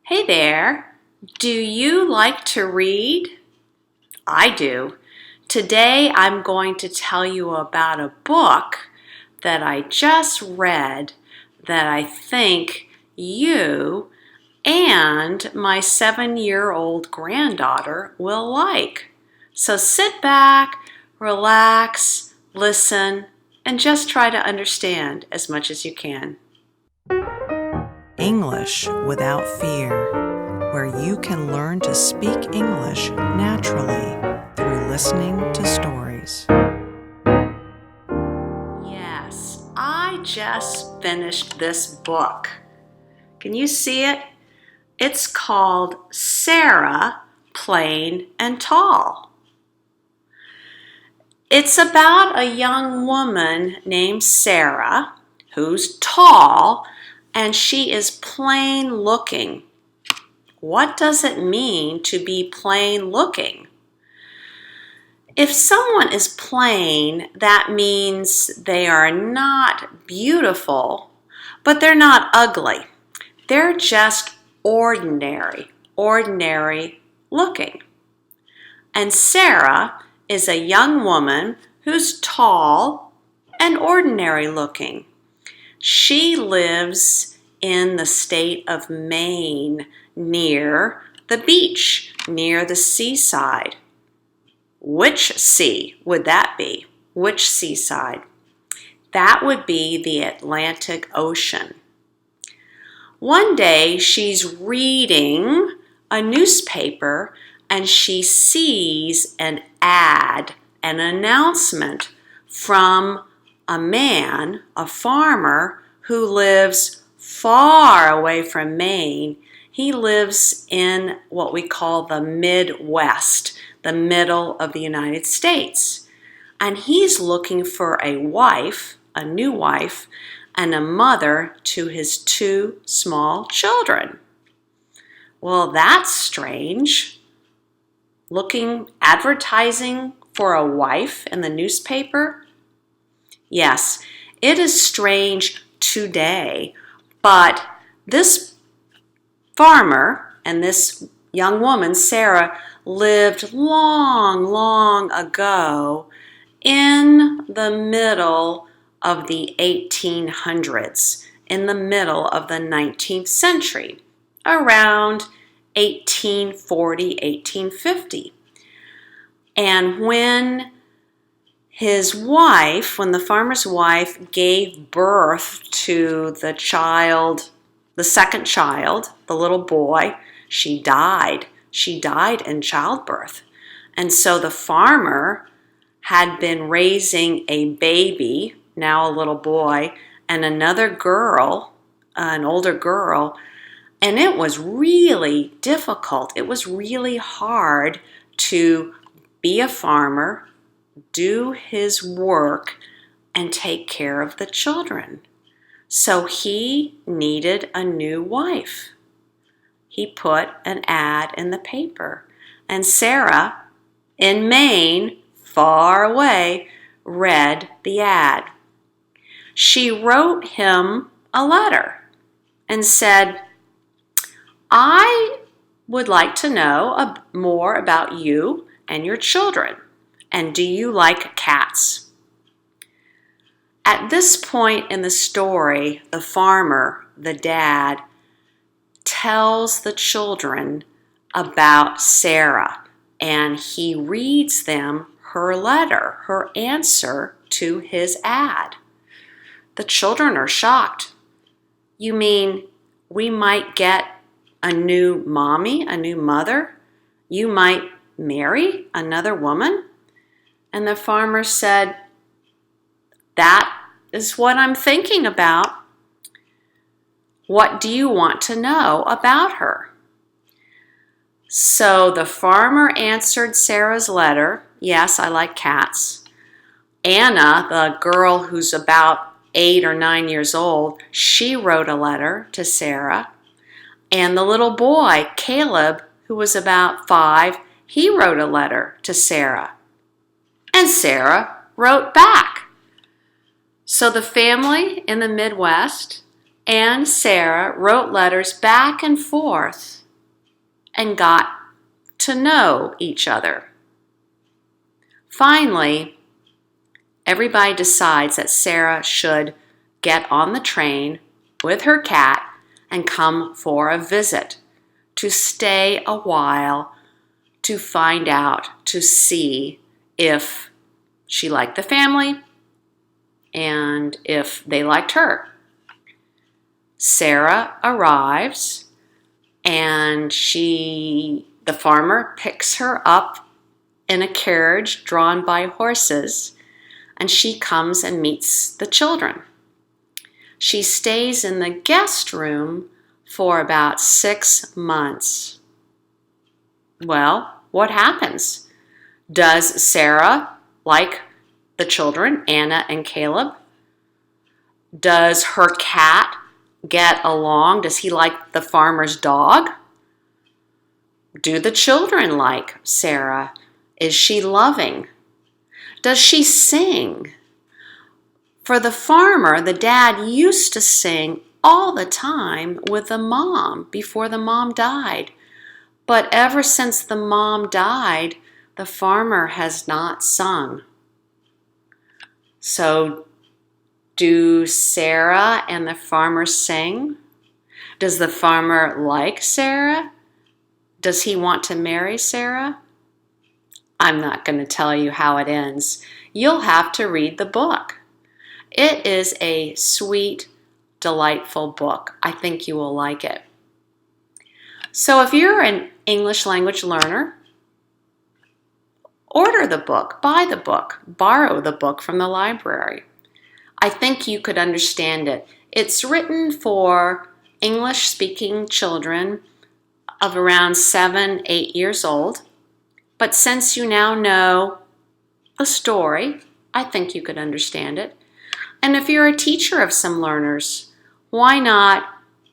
Hey there, do you like to read? I do. Today I'm going to tell you about a book that I just read that I think you and my 7-year-old granddaughter will like. So sit back, relax, listen, and just try to understand as much as you can. English Without Fear, where you can learn to speak English naturally through listening to stories. Yes, I just finished this book. Can you see it? It's called Sarah, Plain and Tall. It's about a young woman named Sarah who's tall and she is plain looking. What does it mean to be plain looking? If someone is plain, that means they are not beautiful, but they're not ugly. They're just ordinary looking. And Sarah is a young woman who's tall and ordinary looking. She lives in the state of Maine, near the beach, near the seaside. Which sea would that be? Which seaside? That would be the Atlantic Ocean. One day she's reading a newspaper and she sees an ad, an announcement from a man, a farmer, who lives far away from Maine. He lives in what we call the Midwest, the middle of the United States. And he's looking for a wife, a new wife, and a mother to his 2 small children. Well, that's strange. Advertising for a wife in the newspaper? Yes, it is strange today, but this farmer and this young woman, Sarah, lived long ago in the middle of the 1800s, in the middle of the 19th century, around 1840, 1850. And when the farmer's wife gave birth to the second child, the little boy, she died. She died in childbirth. And so the farmer had been raising a baby, now a little boy, and another girl, an older girl, and it was really difficult. It was really hard to be a farmer, do his work, and take care of the children. So he needed a new wife. He put an ad in the paper, and Sarah, in Maine, far away, read the ad. She wrote him a letter and said, I would like to know more about you and your children. And do you like cats? At this point in the story, the farmer, the dad, tells the children about Sarah, and he reads them her letter, her answer to his ad. The children are shocked. You mean we might get a new mommy, a new mother? You might marry another woman? And the farmer said, that is what I'm thinking about. What do you want to know about her? So the farmer answered Sarah's letter. Yes, I like cats. Anna, the girl who's about 8 or 9 years old, she wrote a letter to Sarah. And the little boy, Caleb, who was about 5, he wrote a letter to Sarah. And Sarah wrote back. So the family in the Midwest and Sarah wrote letters back and forth and got to know each other. Finally, everybody decides that Sarah should get on the train with her cat and come for a visit, to stay a while, to find out, to see if she liked the family and if they liked her. Sarah arrives and the farmer picks her up in a carriage drawn by horses, and she comes and meets the children. She stays in the guest room for about 6 months. Well, what happens? Does Sarah like the children, Anna and Caleb? Does her cat get along? Does he like the farmer's dog? Do the children like Sarah? Is she loving? Does she sing? For the farmer, the dad used to sing all the time with the mom before the mom died. But ever since the mom died, the farmer has not sung. So, do Sarah and the farmer sing? Does the farmer like Sarah? Does he want to marry Sarah? I'm not going to tell you how it ends. You'll have to read the book. It is a sweet, delightful book. I think you will like it. So if you're an English language learner, order the book, buy the book, borrow the book from the library. I think you could understand it. It's written for English-speaking children of around 7, 8 years old. But since you now know the story, I think you could understand it. And if you're a teacher of some learners, why not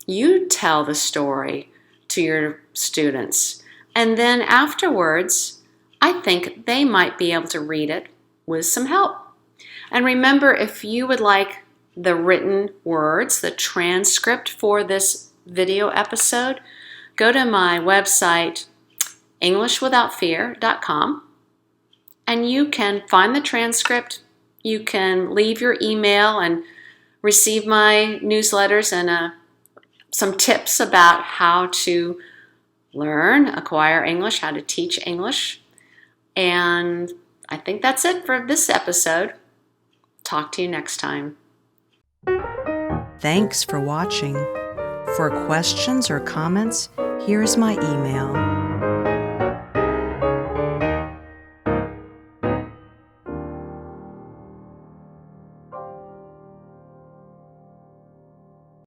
you tell the story to your students? And then afterwards, I think they might be able to read it with some help. And remember, if you would like the written words, the transcript for this video episode, go to my website, EnglishWithoutFear.com, and you can find the transcript. You can leave your email and receive my newsletters and some tips about how to learn, acquire English, how to teach English. And I think that's it for this episode. Talk to you next time. Thanks for watching. For questions or comments, here's my email